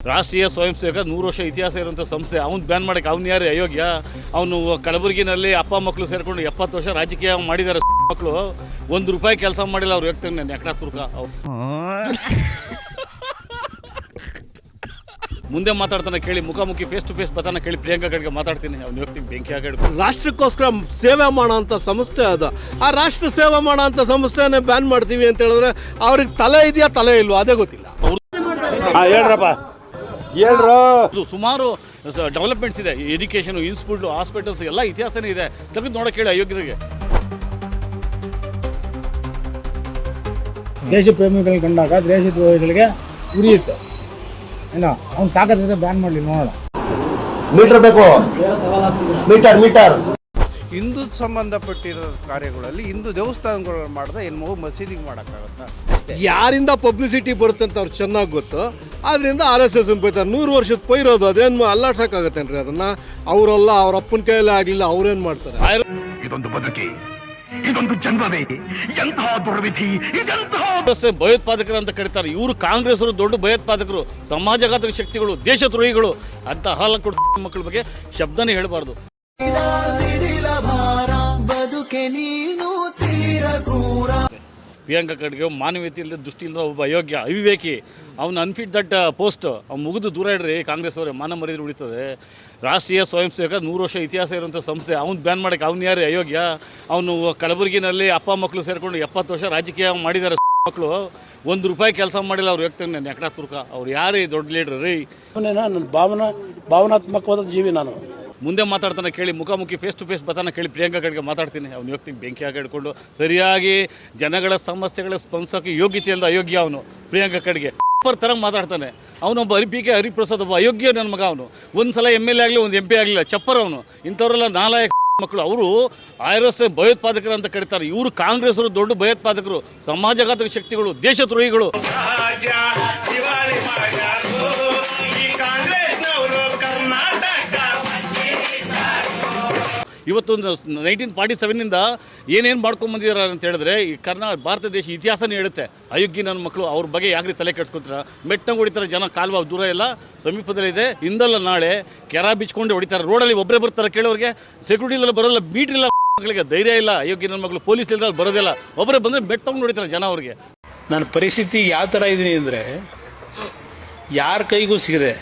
ರಾಷ್ಟ್ರೀಯ ಸ್ವಯಂ ಸೇವಕ 100 ವರ್ಷ ಇತಿಹಾಸ ಇರುವಂಥ ಸಂಸ್ಥೆ ಅವ್ನು ಬ್ಯಾನ್ ಮಾಡಕ್ಕೆ ಅವ್ನು ಯಾರು ಅಯೋಗ್ಯ? ಅವನು ಕಲಬುರಗಿನಲ್ಲಿ ಅಪ್ಪ ಮಕ್ಕಳು ಸೇರಿಕೊಂಡು 70 ವರ್ಷ ರಾಜಕೀಯ ಮಾಡಿದ್ದಾರೆ. ಮಕ್ಕಳು ₹1 ಕೆಲಸ ಮಾಡಿಲ್ಲ. ಅವ್ರು ಹೇಳ್ತಾನೆ ನೆಕಡ ತುರ್ಕ. ಮುಂದೆ ಮಾತಾಡ್ತಾನೆ ಕೇಳಿ, ಮುಖಾಮುಖಿ ಫೇಸ್ ಟು ಫೇಸ್ ಬರ್ತಾನೆ ಕೇಳಿ. ಪ್ರಿಯಾಂಕಾ ಖರ್ಗೆ ಮಾತಾಡ್ತೀನಿ, ಅವ್ನು ಹೋಗ್ತೀನಿ ಬೆಂಕಿ ಹಾಕಿಡ್ತೀನಿ. ರಾಷ್ಟ್ರಕ್ಕೋಸ್ಕರ ಸೇವೆ ಮಾಡೋಂಥ ಸಂಸ್ಥೆ ಅದು. ಆ ರಾಷ್ಟ್ರ ಸೇವೆ ಮಾಡೋಂಥ ಸಂಸ್ಥೆನೇ ಬ್ಯಾನ್ ಮಾಡ್ತೀವಿ ಅಂತ ಹೇಳಿದ್ರೆ ಅವ್ರಿಗೆ ತಲೆ ಇದೆಯಾ ತಲೆ ಇಲ್ವಾ ಅದೇ ಗೊತ್ತಿಲ್ಲ. ಹೇಳ್ರಪ್ಪ ಹೇಳ್ರು. ಸುಮಾರು ಡೆವಲಪ್ಮೆಂಟ್ಸ್ ಇದೆ, ಎಜುಕೇಷನ್, ಇನ್ಸ್ಟಿಟ್ಯೂಟ್, ಹಾಸ್ಪಿಟಲ್ಸ್ ಎಲ್ಲ ಇತಿಹಾಸನೇ ಇದೆ. ತೆಗೆದು ನೋಡಕ್ಕೆ ಹೇಳಿ ಅಯೋಗ್ಯರಿಗೆ. ದೇಶ ಪ್ರೇಮಿಗಳು ಕಂಡಾಗ ದೇಶದ್ರೋಹಿಗಳಿಗೆ ಉರಿಯುತ್ತೆ. ಏನೋ ಅವ್ನು ತಾಕತ್ತಿದ್ರೆ ಬ್ಯಾನ್ ಮಾಡಲಿ ನೋಡೋಣ. ಮೀಟರ್ ಬೇಕು, ಮೀಟರ್ ಹಿಂದೂ ಸಂಬಂಧಪಟ್ಟಿರೋ ಕಾರ್ಯಗಳಲ್ಲಿ ಹಿಂದೂ ದೇವಸ್ಥಾನಗಳು ಮಾಡಿದ್ರೆ ಏನು ಮಸೀದಿಗೆ ಮಾಡೋಕ್ಕಾಗತ್ತಾ? ಯಾರಿಂದ ಪಬ್ಲಿಸಿಟಿ ಬರುತ್ತೆ ಅಂತ ಅವ್ರು ಚೆನ್ನಾಗಿ ಗೊತ್ತು. ಆದ್ರಿಂದ RSS ಬೈತಾರೆ. 100 ವರ್ಷದ ಪೈರೋದು ಅದೇನು ಅಲ್ಲಾಡ್ಸೋಕ್ಕಾಗತ್ತೇನ್ರಿ ಅದನ್ನ? ಅವರಲ್ಲ, ಅವ್ರ ಅಪ್ಪನ ಕೈಯಲ್ಲೇ ಆಗಲಿಲ್ಲ, ಅವ್ರೇನು ಮಾಡ್ತಾರೆ? ಇದೊಂದು ಬದುಕಿ, ಇದೊಂದು ಜನ್ಮವೇ, ಎಂತಹ ದುರ್ವಿಧಿ, ಇದೆಂತಹ ಭಯೋತ್ಪಾದಕರು ಅಂತ ಕರೀತಾರೆ. ಇವರು ಕಾಂಗ್ರೆಸ್ ಅವರು ದೊಡ್ಡ ಭಯೋತ್ಪಾದಕರು, ಸಮಾಜಘಾತಕ ಶಕ್ತಿಗಳು, ದೇಶದ್ರೋಹಿಗಳು ಅಂತ ಹಾಲ ಕೊಡ ಮಕ್ಕಳ ಬಗ್ಗೆ ಶಬ್ದನೇ ಹೇಳಬಾರ್ದು. ಪ್ರಿಯಾಂಕಾ ಖರ್ಗೆ ಮಾನವೀಯತೆ ಇಲ್ಲದೆ, ದೃಷ್ಟಿ ಇಲ್ಲದ ಒಬ್ಬ ಅಯೋಗ್ಯ, ಅವಿವೇಕಿ. ಅವ್ನು ಅನ್ಫಿಟ್ ದಟ್ ಪೋಸ್ಟ್. ಅವ್ನು ಮುಗಿದು ದೂರ ಇಡ್ರಿ. ಕಾಂಗ್ರೆಸ್ ಅವರೇ ಮಾನ ಮರ್ಯಾದೆ ಉಳಿತದೆ. ರಾಷ್ಟ್ರೀಯ ಸ್ವಯಂ ಸೇವಕ 100 ವರ್ಷ ಇತಿಹಾಸ ಇರುವಂಥ ಸಂಸ್ಥೆ ಅವ್ನು ಬ್ಯಾನ್ ಮಾಡಕ್ಕೆ ಅವ್ನು ಯಾರು ಅಯೋಗ್ಯ? ಅವನು ಕಲಬುರಗಿನಲ್ಲಿ ಅಪ್ಪ ಮಕ್ಕಳು ಸೇರಿಕೊಂಡು 70 ವರ್ಷ ರಾಜಕೀಯ ಮಾಡಿದ್ದಾರೆ. ಮಕ್ಕಳು ₹1 ಕೆಲಸ ಮಾಡಿಲ್ಲ. ಅವ್ರು ಹೇಳ್ತಾನೆ ನೆಕಡ ತುರ್ಕ. ಅವ್ರು ಯಾರೇ ದೊಡ್ಡ ಲೀಡ್ರ್ ರೀ? ನನ್ನ ಭಾವನಾತ್ಮಕವಾದ ಜೀವಿ ನಾನು. ಮುಂದೆ ಮಾತಾಡ್ತಾನೆ ಕೇಳಿ, ಮುಖಾಮುಖಿ ಫೇಸ್ ಟು ಫೇಸ್ ಬರ್ತಾನೆ ಕೇಳಿ. ಪ್ರಿಯಾಂಕಾ ಖರ್ಗೆ ಮಾತಾಡ್ತೀನಿ, ಅವ್ನು ಹೋಗ್ತೀನಿ ಬೆಂಕಿ ಹಾಕಿಡ್ಕೊಂಡು. ಸರಿಯಾಗಿ ಜನಗಳ ಸಮಸ್ಯೆಗಳ ಸ್ಪಂದಿಸೋಕೆ ಯೋಗ್ಯತೆ ಇಲ್ಲದ ಅಯೋಗ್ಯ ಅವನು ಪ್ರಿಯಾಂಕಾ ಖರ್ಗೆ. ಥರ ಮಾತಾಡ್ತಾನೆ. ಅವನೊಬ್ಬ PK ಹರಿಪ್ರಸಾದ್ ಒಬ್ಬ ಅಯೋಗ್ಯ ನನ್ನ ಮಗ. ಅವನು ಒಂದು ಸಲ MLA ಆಗಲಿ, ಒಂದು MP ಆಗಲಿಲ್ಲ. ಚಪ್ಪರ್ ಅವನು. ಇಂಥವರೆಲ್ಲ ನಾಲಾಯಕ ಮಕ್ಕಳು. ಅವರು RSS ಭಯೋತ್ಪಾದಕರು ಅಂತ ಕರೀತಾರೆ. ಇವರು ಕಾಂಗ್ರೆಸ್ ಅವರು ದೊಡ್ಡ ಭಯೋತ್ಪಾದಕರು, ಸಮಾಜಘಾತಕ ಶಕ್ತಿಗಳು, ದೇಶದ್ರೋಹಿಗಳು. ಇವತ್ತು 1947 ಏನೇನು ಮಾಡ್ಕೊಂಬಂದಿದ್ದಾರೆ ಅಂತ ಹೇಳಿದ್ರೆ, ಈ ಭಾರತ ದೇಶ ಇತಿಹಾಸನೇ ಹೇಳುತ್ತೆ. ಅಯೋಗ್ಯ ನನ್ನ ಮಕ್ಕಳು. ಅವ್ರ ಬಗ್ಗೆ ಯಾಕ್ರಿ ತಲೆ ಕೆಡ್ಸ್ಕೊತೀರ? ಮೆಟ್ಟಂಗೆ ಹೊಡಿತಾರೆ ಜನ. ಕಾಲ್ವ ದೂರ ಇಲ್ಲ, ಸಮೀಪದಲ್ಲಿದೆ. ಇಂದಲ್ಲ ನಾಳೆ ಕೆರ ಬಿಚ್ಕೊಂಡು ಹೊಡಿತಾರೆ. ರೋಡಲ್ಲಿ ಒಬ್ಬರೇ ಬರ್ತಾರೆ ಕೇಳೋರಿಗೆ. ಸೆಕ್ಯೂರಿಟಿ ಇಲ್ಲ, ಬರೋಲ್ಲ. ಮೀಟ್ರ್ ಇಲ್ಲ, ಮಕ್ಕಳಿಗೆ ಧೈರ್ಯ ಇಲ್ಲ. ಅಯೋಗ್ಯ ನನ್ನ ಮಕ್ಕಳು. ಪೊಲೀಸ್ ಇಲ್ಲದ ಬರೋದಿಲ್ಲ. ಒಬ್ಬರೇ ಬಂದರೆ ಮೆಟ್ಟಂಗೆ ಹೊಡಿತಾರೆ ಜನ ಅವ್ರಿಗೆ. ನನ್ನ ಪರಿಸ್ಥಿತಿ ಯಾವ ಥರ ಇದ್ದೀನಿ ಅಂದರೆ, ಯಾರ ಕೈಗೂ ಸಿಗದೆ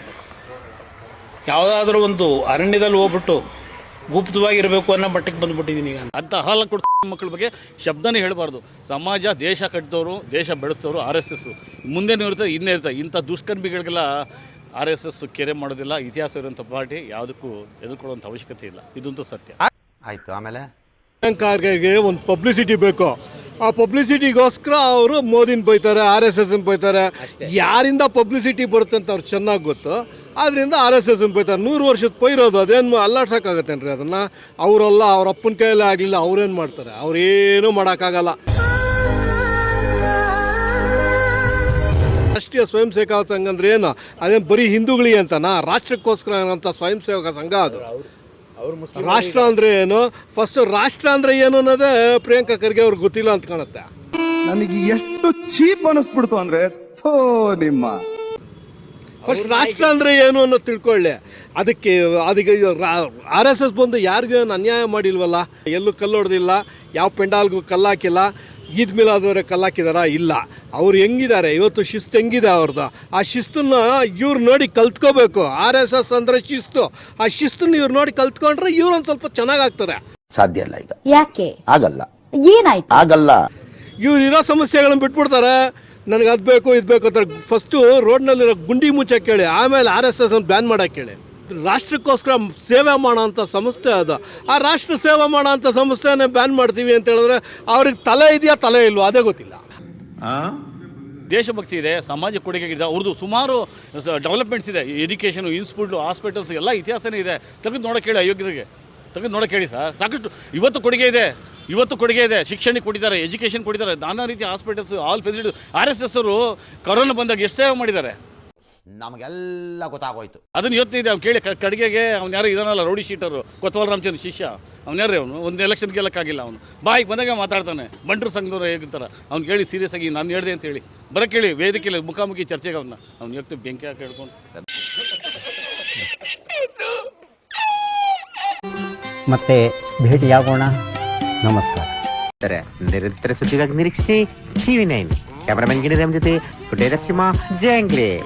ಯಾವುದಾದ್ರೂ ಒಂದು ಅರಣ್ಯದಲ್ಲಿ ಹೋಗ್ಬಿಟ್ಟು ಗುಪ್ತವಾಗಿರಬೇಕು ಅನ್ನೋ ಮಟ್ಟಕ್ಕೆ ಬಂದ್ಬಿಟ್ಟಿದ್ದೀನಿ ಈಗ. ಅಂತ ಹಾಲ ಕೊಡ ಮಕ್ಕಳ ಬಗ್ಗೆ ಶಬ್ದನೇ ಹೇಳಬಾರ್ದು. ಸಮಾಜ, ದೇಶ ಕಟ್ಟಿದವರು, ದೇಶ ಬೆಳೆಸಿದವರು RSS. ಮುಂದೆನೂ ಇರ್ತಾರೆ, ಇನ್ನೇ ಇರ್ತಾರೆ. ಇಂಥ ದುಷ್ಕರ್ಮಿಗಳಿಗೆಲ್ಲ RSS ಕೆರೆ ಮಾಡೋದಿಲ್ಲ. ಇತಿಹಾಸ ಇರುವಂಥ ಪಾರ್ಟಿ ಯಾವುದಕ್ಕೂ ಎದುರ್ಕೊಳ್ಳುವಂಥ ಅವಶ್ಯಕತೆ ಇಲ್ಲ. ಇದಂತೂ ಸತ್ಯ. ಆಯ್ತು. ಆಮೇಲೆ ಪ್ರಿಯಾಂಕಾ ಖರ್ಗೆ ಒಂದು ಪಬ್ಲಿಸಿಟಿ ಬೇಕು. ಆ ಪಬ್ಲಿಸಿಟಿಗೋಸ್ಕರ ಅವರು ಮೋದಿನ ಬೈತಾರೆ, RSS ಬೈತಾರೆ. ಯಾರಿಂದ ಪಬ್ಲಿಸಿಟಿ ಬರುತ್ತೆ ಅಂತ ಅವ್ರು ಚೆನ್ನಾಗಿ ಗೊತ್ತು. ಆದ್ರಿಂದ RSS ಬೈತಾರೆ. 100 ವರ್ಷದ ಪೈರೋದು ಅದೇನು ಅಲ್ಲಾಡ್ಸೋಕ್ಕಾಗತ್ತೇನ್ರಿ ಅದನ್ನ? ಅವರಲ್ಲ, ಅವ್ರ ಅಪ್ಪನ ಕೈಯಲ್ಲೇ ಆಗಲಿಲ್ಲ, ಅವ್ರೇನು ಮಾಡ್ತಾರೆ? ಅವ್ರೇನೂ ಮಾಡೋಕ್ಕಾಗಲ್ಲ. ರಾಷ್ಟ್ರೀಯ ಸ್ವಯಂ ಸೇವಕ ಸಂಘ ಅಂದ್ರೆ ಏನು? ಅದೇನು ಬರೀ ಹಿಂದೂಗಳಿಗೆ ಅಂತನಾ? ರಾಷ್ಟ್ರಕ್ಕೋಸ್ಕರ ಏನಂತ ಸ್ವಯಂ ಸೇವಕ ಸಂಘ ಅದು. ರಾಷ್ಟ್ರ ಅಂದ್ರೆ ಏನು? ಫಸ್ಟ್ ರಾಷ್ಟ್ರ ಅಂದ್ರೆ ಏನು ಅನ್ನೋದೇ ಪ್ರಿಯಾಂಕಾ ಖರ್ಗೆ ಅವ್ರಿಗೆ ಗೊತ್ತಿಲ್ಲ ಅಂತ ಕಾಣುತ್ತೆ. ನನಗೆ ಎಷ್ಟು ಚೀಪ್ ಅನಿಸ್ಬಿಡ್ತು ಅಂದ್ರೆ, ನಿಮ್ಮ ಫಸ್ಟ್ ರಾಷ್ಟ್ರ ಅಂದ್ರೆ ಏನು ಅನ್ನೋದು ತಿಳ್ಕೊಳ್ಳಿ. ಅದಕ್ಕೆ RSS ಬಂದು ಯಾರಿಗೂ ಏನು ಅನ್ಯಾಯ ಮಾಡಿಲ್ವಲ್ಲ. ಎಲ್ಲೂ ಕಲ್ಲು ಹೊಡೆದಿಲ್ಲ, ಯಾವ ಪೆಂಡಾಲ್ಗೂ ಕಲ್ಲಾಕಿಲ್ಲ. ಈದ್ ಮಿಲಾದವರೆ ಕಲ್ಲಾಕಿದಾರ? ಇಲ್ಲ. ಅವ್ರು ಹೆಂಗಿದ್ದಾರೆ ಇವತ್ತು, ಶಿಸ್ತು ಹೆಂಗಿದೆ ಅವ್ರದ್ದು, ಆ ಶಿಸ್ತನ್ನು ಇವ್ರು ನೋಡಿ ಕಲ್ತ್ಕೋಬೇಕು. RSS ಅಂದ್ರೆ ಶಿಸ್ತು. ಆ ಶಿಸ್ತನ್ನು ಇವ್ರು ನೋಡಿ ಕಲ್ತ್ಕೊಂಡ್ರೆ ಇವ್ರು ಒಂದು ಸ್ವಲ್ಪ ಚೆನ್ನಾಗಿ ಆಗ್ತಾರೆ. ಸಾಧ್ಯ ಇಲ್ಲ ಈಗ. ಯಾಕೆ ಆಗಲ್ಲ? ಏನಾಯ್ತು? ಆಗಲ್ಲ. ಇವ್ರು ಇರೋ ಸಮಸ್ಯೆಗಳನ್ನ ಬಿಟ್ಬಿಡ್ತಾರೆ. ನನಗೆ ಅದು ಬೇಕು ಇದು ಬೇಕು ಅಂತ. ಫಸ್ಟು ರೋಡ್ನಲ್ಲಿರೋ ಗುಂಡಿ ಮುಚ್ಚಕ್ಕೆ ಹೇಳಿ, ಆಮೇಲೆ RSS ಬ್ಯಾನ್ ಮಾಡೋಕ್ಕೆ ಹೇಳಿ. ರಾಷ್ಟ್ರಕ್ಕೋಸ್ಕರ ಸೇವೆ ಮಾಡೋಂಥ ಸಂಸ್ಥೆ ಅದು. ಆ ರಾಷ್ಟ್ರ ಸೇವೆ ಮಾಡೋಂಥ ಸಂಸ್ಥೆನೇ ಬ್ಯಾನ್ ಮಾಡ್ತೀವಿ ಅಂತ ಹೇಳಿದ್ರೆ ಅವ್ರಿಗೆ ತಲೆ ಇದೆಯಾ ತಲೆ ಇಲ್ವಾ ಅದೇ ಗೊತ್ತಿಲ್ಲ. ದೇಶಭಕ್ತಿ ಇದೆ, ಸಮಾಜ ಕೊಡುಗೆ ಇದೆ. ಅವ್ರದ್ದು ಸುಮಾರು ಡೆವಲಪ್ಮೆಂಟ್ಸ್ ಇದೆ, ಎಜುಕೇಷನ್, ಇನ್ಸ್ಟಿಟ್ಯೂಟ್, ಹಾಸ್ಪಿಟಲ್ಸ್ ಎಲ್ಲ ಇತಿಹಾಸನೇ ಇದೆ. ತೆಗೆದು ನೋಡಕ್ಕೆ ಹೇಳಿ ಅಯೋಗ್ಯರಿಗೆ. ತೆಗೆದು ನೋಡಕ್ಕೆ ಹೇಳಿ ಸರ್. ಸಾಕಷ್ಟು ಇವತ್ತು ಕೊಡುಗೆ ಇದೆ. ಶಿಕ್ಷಣಕ್ಕೆ ಕೊಟ್ಟಿದ್ದಾರೆ, ಎಜುಕೇಷನ್ ಕೊಟ್ಟಿದ್ದಾರೆ, ನಾನಾ ರೀತಿಯ ಹಾಸ್ಪಿಟಲ್ಸ್, ಆಲ್ ಫೆಸಿಲಿಟೀಸ್. RSS ಅವರು ಕೊರೋನಾ ಬಂದಾಗ ಎಷ್ಟು ಸೇವೆ ಮಾಡಿದ್ದಾರೆ. ನಮಗೆಲ್ಲ ಗೊತ್ತಾಗೋಯ್ತು. ಅದನ್ನ ಯೋಚನೆ ಅವ್ನು ಕೇಳಿ ಕಡೆಗೆ ಅವ್ನು ಯಾರು ಇದನ್ನಲ್ಲ ರೌಡಿ ಶೀಟರು ಕೊತ್ವಾಲ್ ರಾಮಚಂದ್ರ ಶಿಷ್ಯ ಅವ್ನು ಯಾರೇ ಅವನು ಒಂದು ಎಲೆಕ್ಷನ್ ಗೆಲ್ಲಕ್ಕಾಗಿಲ್ಲ ಅವನು ಬಾಯಿಗೆ ಬಂದಾಗ ಮಾತಾಡ್ತಾನೆ ಬಂಟ್ರು ಸಂಘದವ್ರು ಹೇಗಿರ್ತಾರೆ ಅವ್ನು ಕೇಳಿ ಸೀರಿಯಸ್ ಆಗಿ ನಾನು ಹೇಳಿದೆ ಅಂತ ಹೇಳಿ ಕೇಳಿ ವೇದಿಕೆಯಲ್ಲಿ ಮುಖಾಮುಖಿ ಚರ್ಚೆಗೆ ಅವ್ನು ವ್ಯಕ್ತಿ ಬೆಂಕಿ ಹಾಕಿ ಹಿಡ್ಕೊಂಡು ಮತ್ತೆ ಭೇಟಿಯಾಗೋಣ. ನಮಸ್ಕಾರ. ನಿರಂತರ ಸುದ್ದಿಗಾಗಿ ನಿರೀಕ್ಷಿಸಿ TV9. ಕ್ಯಾಮರಾಮನ್ ಗಿರಿರಾಮ್ ಜೊತೆ ಪುಟೇರ ಸಿಂಹ ಜಂಗ್ಲೆ.